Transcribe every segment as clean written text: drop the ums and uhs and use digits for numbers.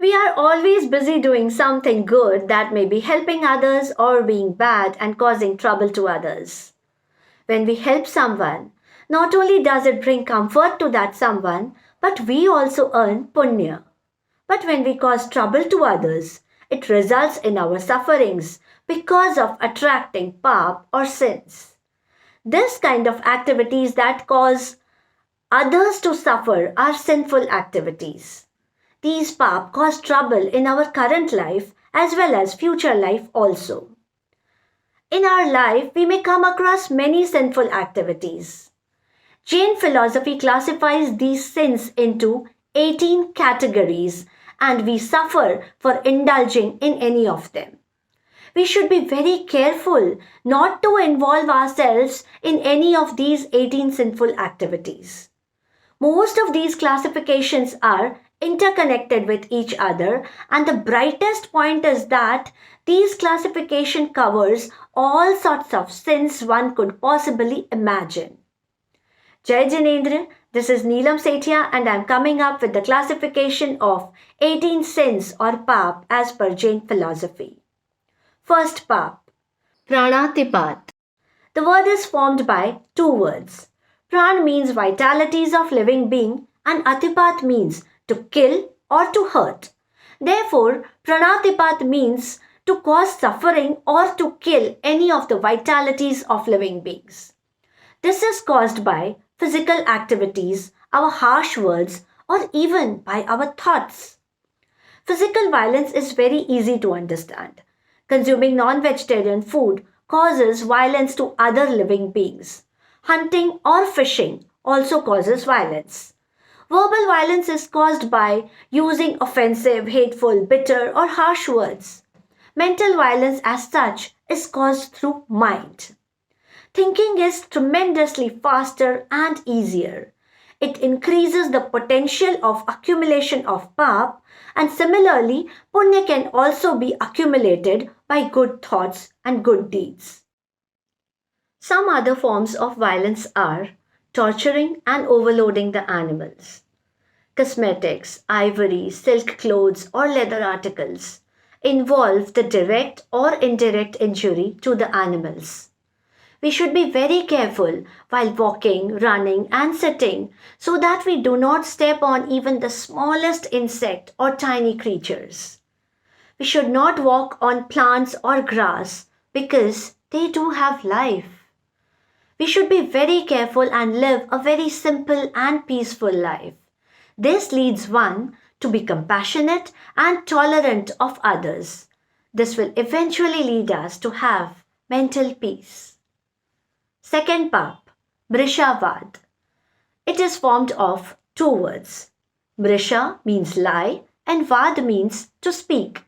We are always busy doing something good that may be helping others or being bad and causing trouble to others. When we help someone, not only does it bring comfort to that someone, but we also earn punya. But when we cause trouble to others, it results in our sufferings because of attracting pap or sins. This kind of activities that cause others to suffer are sinful activities. These pap cause trouble in our current life as well as future life also. In our life, we may come across many sinful activities. Jain philosophy classifies these sins into 18 categories and we suffer for indulging in any of them. We should be very careful not to involve ourselves in any of these 18 sinful activities. Most of these classifications are interconnected with each other, and the brightest point is that these classification covers all sorts of sins one could possibly imagine. Jai Jinendra, this is Neelam Sethia and I am coming up with the classification of 18 sins or pap as per Jain philosophy. First pap, pranatipat. The word is formed by two words. Pran means vitalities of living being and atipat means to kill or to hurt. Therefore, pranatipat means to cause suffering or to kill any of the vitalities of living beings. This is caused by physical activities, our harsh words, or even by our thoughts. Physical violence is very easy to understand. Consuming non-vegetarian food causes violence to other living beings. Hunting or fishing also causes violence. Verbal violence is caused by using offensive, hateful, bitter, or harsh words. Mental violence, as such, is caused through mind. Thinking is tremendously faster and easier. It increases the potential of accumulation of pap, and similarly, punya can also be accumulated by good thoughts and good deeds. Some other forms of violence are torturing and overloading the animals. Cosmetics, ivory, silk clothes, or leather articles involve the direct or indirect injury to the animals. We should be very careful while walking, running, and sitting so that we do not step on even the smallest insect or tiny creatures. We should not walk on plants or grass because they do have life. We should be very careful and live a very simple and peaceful life. This leads one to be compassionate and tolerant of others. This will eventually lead us to have mental peace. Second pap, Brishavad. It is formed of two words. Brisha means lie and Vad means to speak.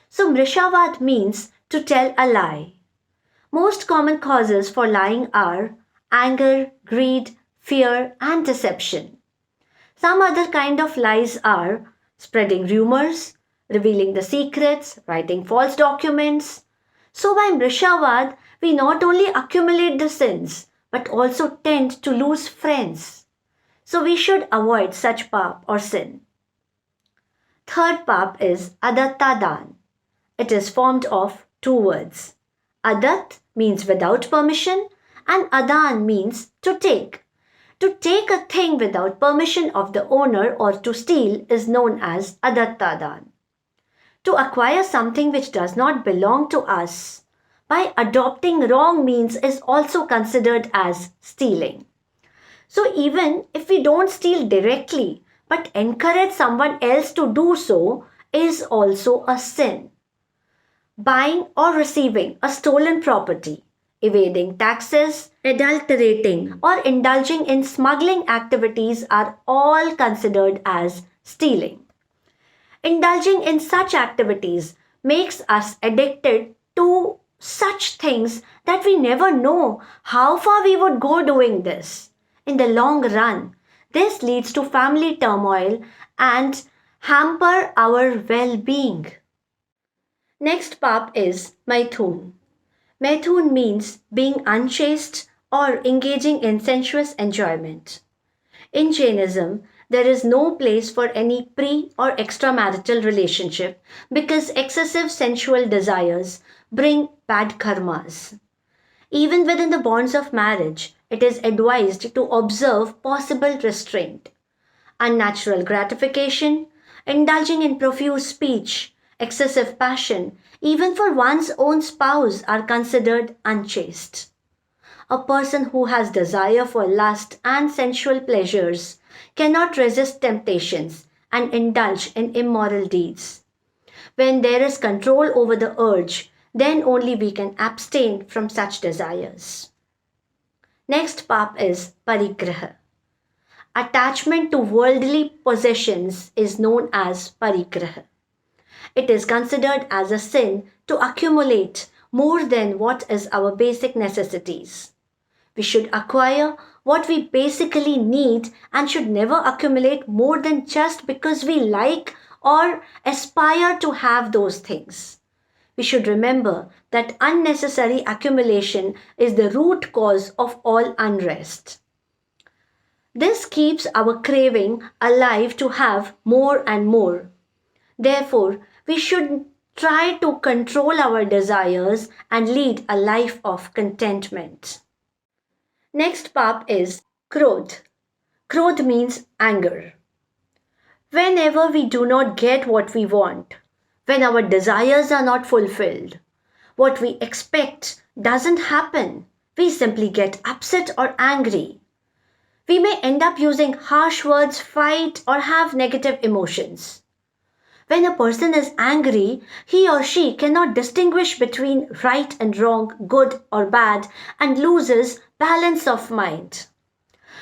So Brishavad means to tell a lie. Most common causes for lying are anger, greed, fear, and deception. Some other kind of lies are spreading rumors, revealing the secrets, writing false documents. So by Brishavad, we not only accumulate the sins, but also tend to lose friends. So we should avoid such pap or sin. Third pap is adattadan. It is formed of two words. Adat means without permission and adan means to take. To take a thing without permission of the owner or to steal is known as adattadan. To acquire something which does not belong to us by adopting wrong means is also considered as stealing. So even if we don't steal directly but encourage someone else to do so is also a sin. Buying or receiving a stolen property, evading taxes, adulterating, or indulging in smuggling activities are all considered as stealing. Indulging in such activities makes us addicted to such things that we never know how far we would go doing this. In the long run, this leads to family turmoil and hamper our well-being. Next pap is Maithun. Maithun means being unchaste or engaging in sensuous enjoyment. In Jainism, There is no place for any pre or extramarital relationship because excessive sensual desires bring bad karmas. Even within the bonds of marriage, it is advised to observe possible restraint. Unnatural gratification, indulging in profuse speech, excessive passion, even for one's own spouse, are considered unchaste. A person who has desire for lust and sensual pleasures cannot resist temptations and indulge in immoral deeds. When there is control over the urge, then only we can abstain from such desires. Next pap is parigraha. Attachment to worldly possessions is known as parigraha. It is considered as a sin to accumulate more than what is our basic necessities. We should acquire what we basically need and should never accumulate more than just because we like or aspire to have those things. We should remember that unnecessary accumulation is the root cause of all unrest. This keeps our craving alive to have more and more. Therefore, we should try to control our desires and lead a life of contentment. Next pap is krodh. Krodh means anger. Whenever we do not get what we want, when our desires are not fulfilled, what we expect doesn't happen, we simply get upset or angry. We may end up using harsh words, fight, or have negative emotions. When a person is angry, he or she cannot distinguish between right and wrong, good or bad, and loses balance of mind.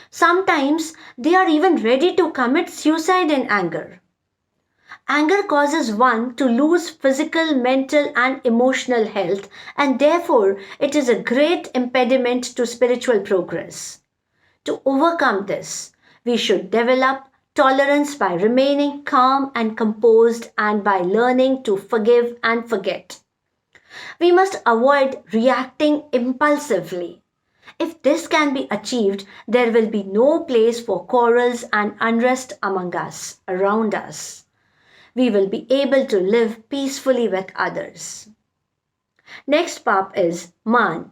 Sometimes they are even ready to commit suicide in anger. Anger causes one to lose physical, mental, and emotional health, and therefore it is a great impediment to spiritual progress. To overcome this, we should develop tolerance by remaining calm and composed and by learning to forgive and forget. We must avoid reacting impulsively. If this can be achieved, there will be no place for quarrels and unrest among us, around us. We will be able to live peacefully with others. Next pap is man.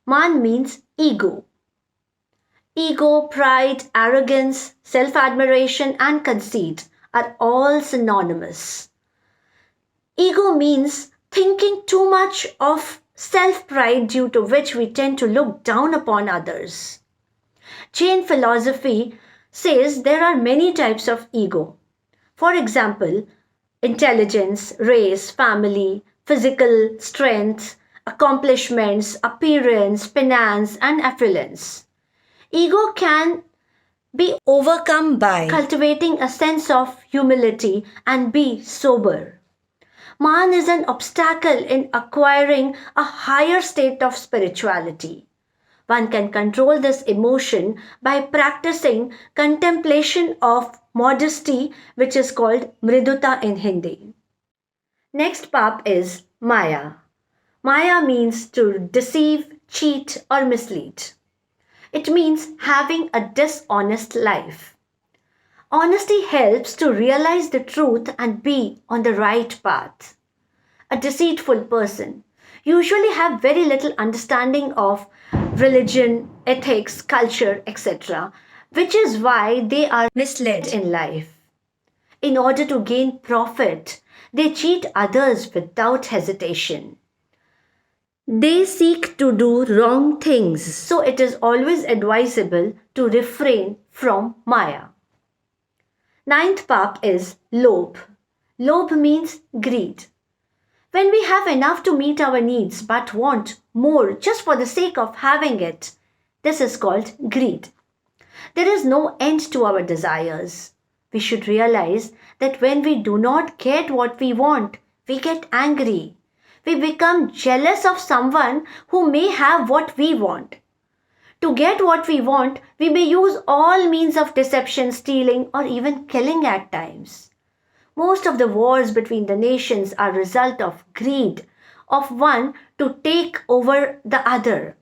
Man means ego. Ego, pride, arrogance, self-admiration and conceit are all synonymous. Ego means thinking too much of self-pride due to which we tend to look down upon others. Jain philosophy says there are many types of ego. For example, intelligence, race, family, physical strength, accomplishments, appearance, finance and affluence. Ego can be overcome by cultivating a sense of humility and be sober. Man is an obstacle in acquiring a higher state of spirituality. One can control this emotion by practicing contemplation of modesty, which is called mriduta in Hindi. Next pap is Maya. Maya means to deceive, cheat, or mislead. It means having a dishonest life. Honesty helps to realize the truth and be on the right path. A deceitful person usually have very little understanding of religion, ethics, culture, etc., which is why they are misled in life. In order to gain profit, they cheat others without hesitation. They seek to do wrong things, so it is always advisable to refrain from Maya. Ninth pap is Lobh. Lobh means greed. When we have enough to meet our needs but want more just for the sake of having it, this is called greed. There is no end to our desires. We should realize that when we do not get what we want, we get angry. We become jealous of someone who may have what we want. To get what we want, we may use all means of deception, stealing, or even killing at times. Most of the wars between the nations are a result of greed, of one to take over the other.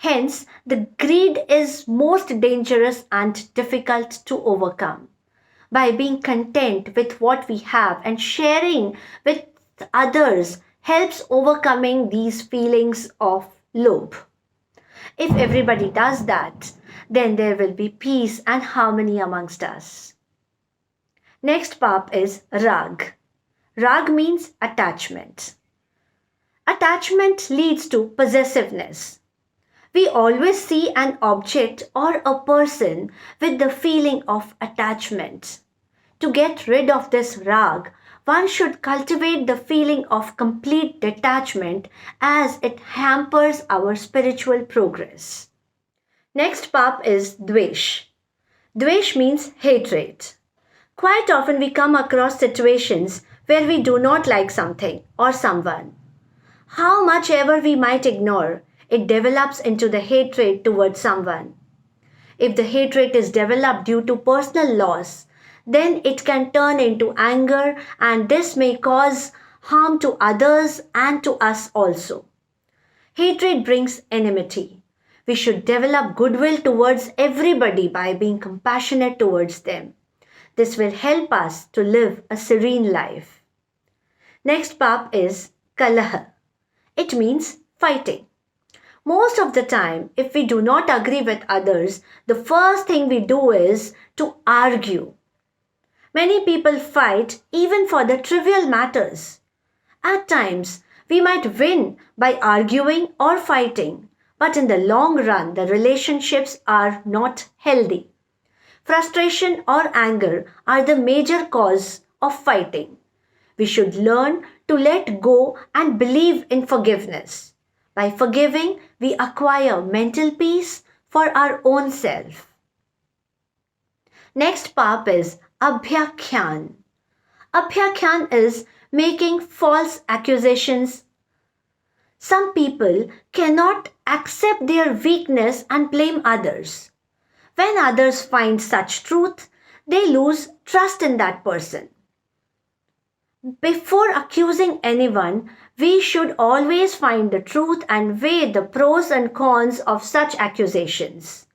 Hence, the greed is most dangerous and difficult to overcome. By being content with what we have and sharing with others helps overcoming these feelings of lobe. If everybody does that, then there will be peace and harmony amongst us. Next pap is rag. Rag means attachment. Attachment leads to possessiveness. We always see an object or a person with the feeling of attachment. To get rid of this rag, one should cultivate the feeling of complete detachment as it hampers our spiritual progress. Next pap is dvesh. Dvesh means hatred. Quite often we come across situations where we do not like something or someone. How much ever we might ignore, it develops into the hatred towards someone. If the hatred is developed due to personal loss, then it can turn into anger, and this may cause harm to others and to us also. Hatred brings enmity. We should develop goodwill towards everybody by being compassionate towards them. This will help us to live a serene life. Next pap is kalaha. It means fighting. Most of the time, if we do not agree with others, the first thing we do is to argue. Many people fight even for the trivial matters. At times, we might win by arguing or fighting, but in the long run, the relationships are not healthy. Frustration or anger are the major cause of fighting. We should learn to let go and believe in forgiveness. By forgiving, we acquire mental peace for our own self. Next pap is abhyakhyan. Abhyakhyan is making false accusations. Some people cannot accept their weakness and blame others. When others find such truth, they lose trust in that person. Before accusing anyone, we should always find the truth and weigh the pros and cons of such accusations.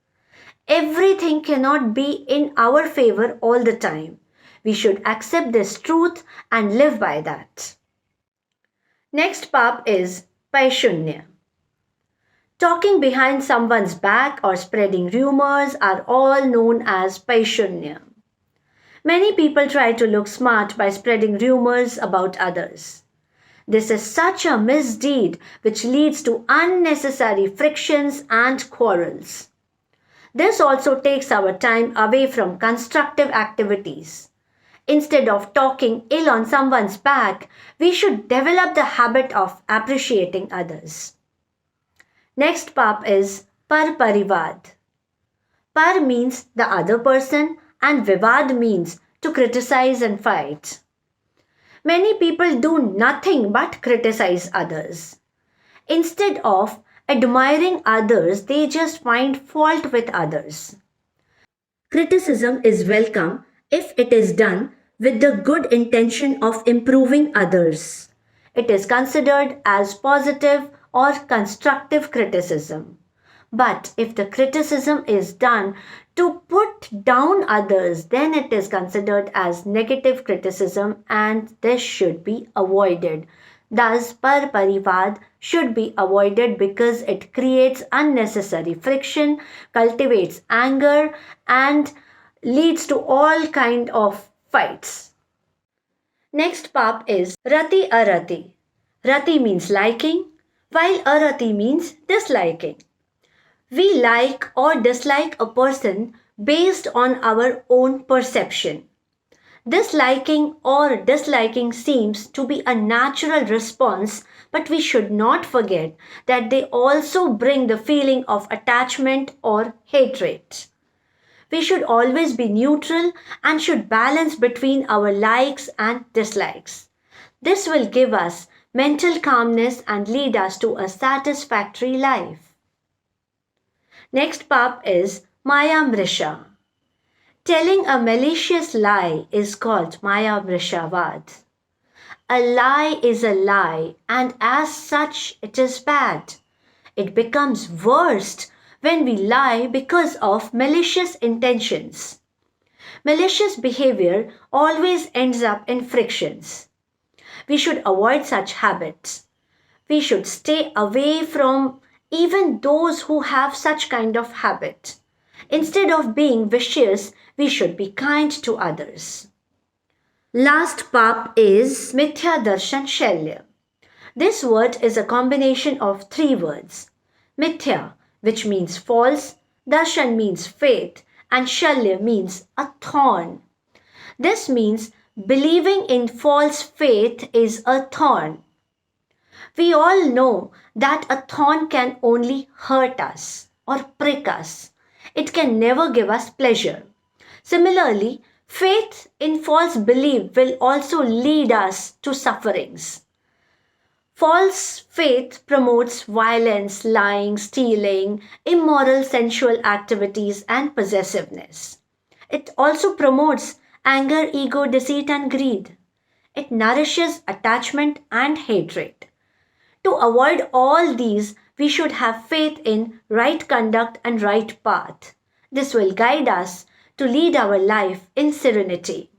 Everything cannot be in our favor all the time. We should accept this truth and live by that. Next pap is paishunya. Talking behind someone's back or spreading rumors are all known as paishunya. Many people try to look smart by spreading rumors about others. This is such a misdeed which leads to unnecessary frictions and quarrels. This also takes our time away from constructive activities. Instead of talking ill on someone's back, we should develop the habit of appreciating others. Next pap is par-parivad. Par means the other person and vivad means to criticize and fight. Many people do nothing but criticize others. Instead of admiring others, they just find fault with others. Criticism is welcome if it is done with the good intention of improving others. It is considered as positive or constructive criticism. But if the criticism is done to put down others, then it is considered as negative criticism and this should be avoided. Thus, par-parivad should be avoided because it creates unnecessary friction, cultivates anger and leads to all kind of fights. Next pap is rati arati. Rati means liking, while arati means disliking. We like or dislike a person based on our own perception. This liking or disliking seems to be a natural response, but we should not forget that they also bring the feeling of attachment or hatred. We should always be neutral and should balance between our likes and dislikes. This will give us mental calmness and lead us to a satisfactory life. Next pap is Maya Mrisha. Telling a malicious lie is called Maya Mrishavad. A lie is a lie and as such it is bad. It becomes worst when we lie because of malicious intentions. Malicious behavior always ends up in frictions. We should avoid such habits. We should stay away from even those who have such kind of habit. Instead of being vicious, we should be kind to others. Last pap is Mithya Darshan Shalya. This word is a combination of three words. Mithya, which means false, Darshan means faith, and Shalya means a thorn. This means believing in false faith is a thorn. We all know that a thorn can only hurt us or prick us. It can never give us pleasure. Similarly, faith in false belief will also lead us to sufferings. False faith promotes violence, lying, stealing, immoral sensual activities, and possessiveness. It also promotes anger, ego, deceit, and greed. It nourishes attachment and hatred. To avoid all these, we should have faith in right conduct and right path. This will guide us to lead our life in serenity.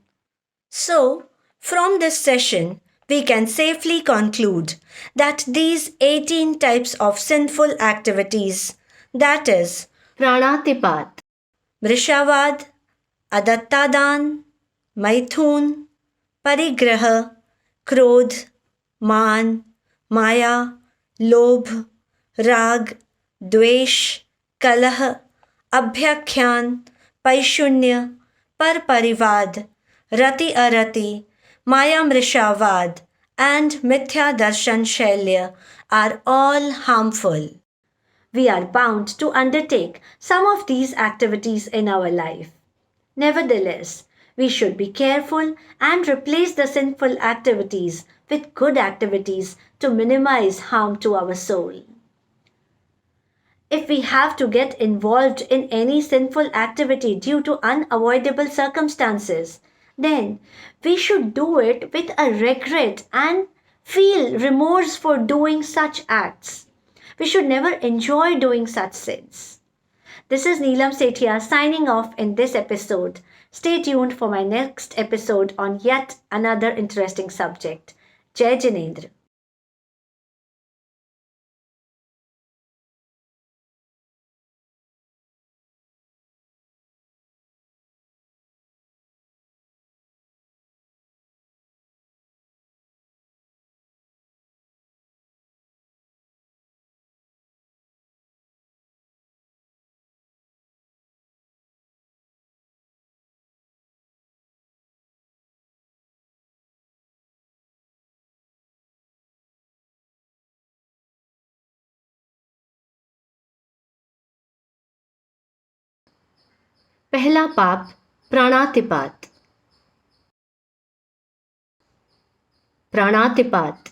So, from this session, we can safely conclude that these 18 types of sinful activities, that is, Pranatipat, Vrishavad, Adattadan, Maithun, Parigraha, Krodh, Man, Maya, Lobh, Rag, Dvesh, Kalah, Abhyakhyan, Paishunya, Parparivad, Rati Arati, Mayamrishavad, and Mithya Darshan Shalya are all harmful. We are bound to undertake some of these activities in our life. Nevertheless, we should be careful and replace the sinful activities with good activities to minimize harm to our soul. If we have to get involved in any sinful activity due to unavoidable circumstances, then we should do it with a regret and feel remorse for doing such acts. We should never enjoy doing such sins. This is Neelam Sethia signing off in this episode. Stay tuned for my next episode on yet another interesting subject. Jai Jinendra. पहला पाप प्राणातिपात. प्राणातिपात